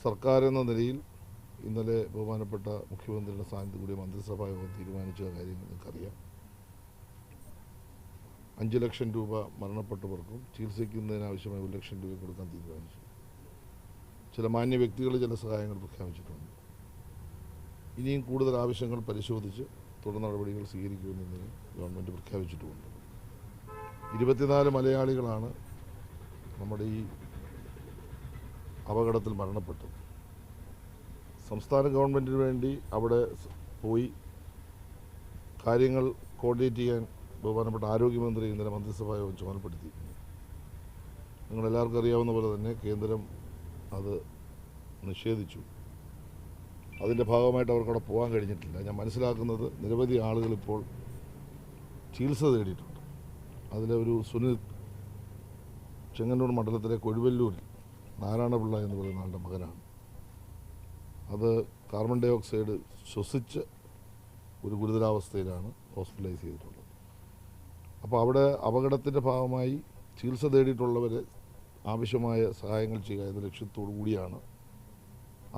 സർക്കാർ എന്ന നിലയിൽ ഇന്നലെ ബഹുമാനപ്പെട്ട മുഖ്യമന്ത്രിയുടെ സ്ഥാനത്ത് കൂടി മന്ത്രിസഭാ യോഗം തീരുമാനിച്ച കാര്യം നിങ്ങൾക്കറിയാം. 5 ലക്ഷം രൂപ മരണപ്പെട്ടവർക്കും ചികിത്സിക്കുന്നതിനാവശ്യമായ 1 ലക്ഷം രൂപ കൊടുക്കാൻ തീരുമാനിച്ചു. ചില മാന്യ വ്യക്തികൾ ചില സഹായങ്ങൾ പ്രഖ്യാപിച്ചിട്ടുണ്ട്. ഇനിയും കൂടുതൽ ആവശ്യങ്ങൾ പരിശോധിച്ച് തുടർ നടപടികൾ സ്വീകരിക്കുമെന്നതിന് ഗവൺമെൻറ് പ്രഖ്യാപിച്ചിട്ടുമുണ്ട്. 24 മലയാളികളാണ് നമ്മുടെ ഈ അപകടത്തിൽ മരണപ്പെട്ടത്. സംസ്ഥാന ഗവൺമെൻറ്റിന് വേണ്ടി അവിടെ പോയി കാര്യങ്ങൾ കോർഡിനേറ്റ് ചെയ്യാൻ ബഹുമാനപ്പെട്ട ആരോഗ്യമന്ത്രി ഇന്നലെ മന്ത്രിസഭാ യോഗം ചുമതലപ്പെടുത്തിയിരുന്നു. നിങ്ങളെല്ലാവർക്കും അറിയാവുന്ന പോലെ തന്നെ കേന്ദ്രം അത് നിഷേധിച്ചു. അതിൻ്റെ ഭാഗമായിട്ട് അവർക്കവിടെ പോകാൻ കഴിഞ്ഞിട്ടില്ല. ഞാൻ മനസ്സിലാക്കുന്നത് നിരവധി ആളുകൾ ഇപ്പോൾ ചികിത്സ തേടിയിട്ടുണ്ട്. അതിലെ ഒരു സുനിൽ ചെങ്ങന്നൂർ മണ്ഡലത്തിലെ കൊഴുവല്ലൂരിൽ നാരായണപിള്ള എന്ന് പറയുന്ന ആളുടെ മകനാണ്. അത് കാർബൺ ഡൈ ഓക്സൈഡ് ശ്വസിച്ച് ഒരു ഗുരുതരാവസ്ഥയിലാണ് ഹോസ്പിറ്റലൈസ് ചെയ്തിട്ടുള്ളത്. അപ്പോൾ അവിടെ അപകടത്തിൻ്റെ ഭാഗമായി ചികിത്സ തേടിയിട്ടുള്ളവരെ ആവശ്യമായ സഹായങ്ങൾ ചെയ്യുക എന്ന ലക്ഷ്യത്തോടു കൂടിയാണ്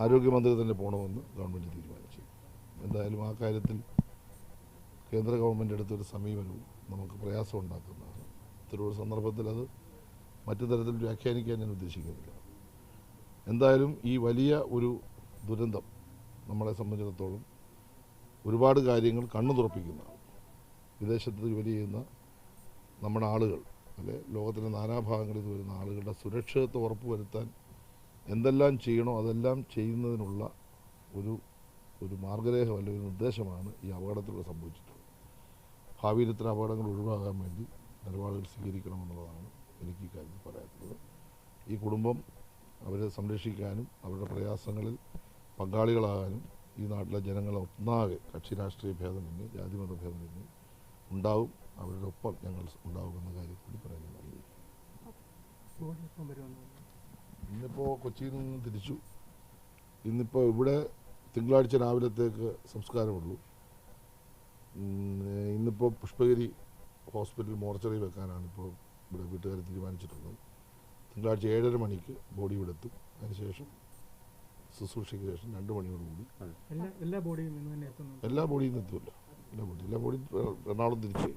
ആരോഗ്യമന്ത്രി തന്നെ പോകണമെന്ന് ഗവൺമെൻറ് തീരുമാനിച്ചത്. എന്തായാലും ആ കാര്യത്തിൽ കേന്ദ്ര ഗവൺമെൻറ് എടുത്തൊരു സമീപനവും നമുക്ക് പ്രയാസം ഉണ്ടാക്കുന്നതാണ്. ഇത്തരമൊരു സന്ദർഭത്തിൽ അത് മറ്റു തരത്തിൽ വ്യാഖ്യാനിക്കാൻ ഞാൻ ഉദ്ദേശിക്കുന്നില്ല. എന്തായാലും ഈ വലിയ ഒരു ദുരന്തം നമ്മളെ സംബന്ധിച്ചിടത്തോളം ഒരുപാട് കാര്യങ്ങൾ കണ്ണു തുറപ്പിക്കുന്നതാണ്. വിദേശത്ത് ജോലി ചെയ്യുന്ന നമ്മുടെ ആളുകൾ, അല്ലെ ലോകത്തിൻ്റെ നാനാഭാഗങ്ങളിൽ നിന്ന് വരുന്ന ആളുകളുടെ സുരക്ഷിതത്വം ഉറപ്പുവരുത്താൻ എന്തെല്ലാം ചെയ്യണോ അതെല്ലാം ചെയ്യുന്നതിനുള്ള ഒരു മാർഗരേഖ അല്ലെ ഒരു നിർദ്ദേശമാണ് ഈ അപകടത്തിലൂടെ സംഭവിച്ചിട്ടുള്ളത്. ഭാവിയിൽ ഇത്തരം അപകടങ്ങൾ ഒഴിവാകാൻ വേണ്ടി നിലപാടുകൾ സ്വീകരിക്കണമെന്നുള്ളതാണ് എനിക്ക് ഈ കാര്യത്തിൽ പറയാനുള്ളത്. ഈ കുടുംബം അവരെ സംരക്ഷിക്കാനും അവരുടെ പ്രയാസങ്ങളിൽ പങ്കാളികളാകാനും ഈ നാട്ടിലെ ജനങ്ങളെ ഒന്നാകെ കക്ഷി രാഷ്ട്രീയ ഭേദമന്യേ ജാതിമത ഭേദമന്യേ ഉണ്ടാവും. അവരുടെ ഒപ്പം ഞങ്ങൾ ഉണ്ടാവുമെന്ന കാര്യം കൂടി പറയുന്നത്. ഇന്നിപ്പോൾ കൊച്ചിയിൽ നിന്ന് തിരിച്ചു. ഇന്നിപ്പോൾ ഇവിടെ തിങ്കളാഴ്ച രാവിലത്തേക്ക് സംസ്കാരമുള്ളൂ. ഇന്നിപ്പോൾ പുഷ്പഗിരി ഹോസ്പിറ്റൽ മോർച്ചറി വെക്കാനാണ് ഇപ്പോൾ ഇവിടെ വീട്ടുകാർ തീരുമാനിച്ചിട്ടുള്ളത്. തിങ്കളാഴ്ച 7:30 മണിക്ക് ബോഡി ഇവിടെ എത്തും. അതിനുശേഷം ശുശ്രൂഷയ്ക്ക് ശേഷം 2 മണിയോടുകൂടി എല്ലാ ബോഡിയും എത്തുമല്ലോ. എല്ലാ ബോഡിയും എറണാകുളം തിരിച്ച്